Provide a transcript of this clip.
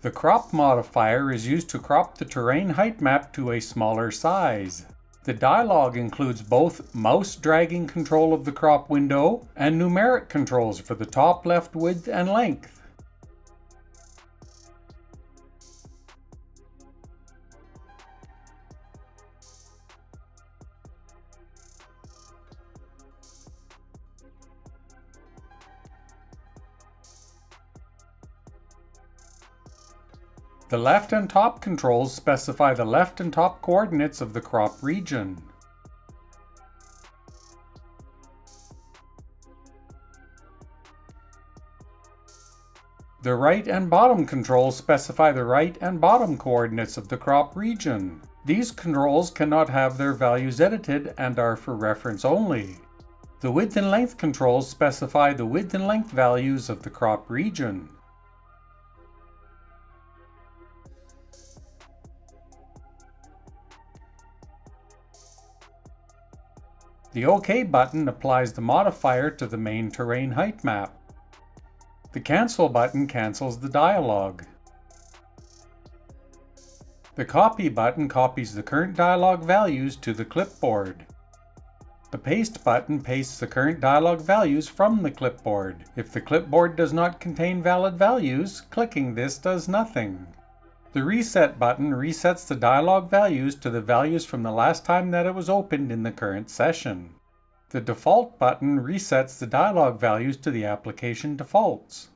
The crop modifier is used to crop the terrain height map to a smaller size. The dialog includes both mouse dragging control of the crop window and numeric controls for the top, left, width, and length. The left and top controls specify the left and top coordinates of the crop region. The right and bottom controls specify the right and bottom coordinates of the crop region. These controls cannot have their values edited and are for reference only. The width and length controls specify the width and length values of the crop region. The OK button applies the modifier to the main terrain height map. The Cancel button cancels the dialog. The Copy button copies the current dialog values to the clipboard. The Paste button pastes the current dialog values from the clipboard. If the clipboard does not contain valid values, clicking this does nothing. The Reset button resets the dialog values to the values from the last time that it was opened in the current session. The Default button resets the dialog values to the application defaults.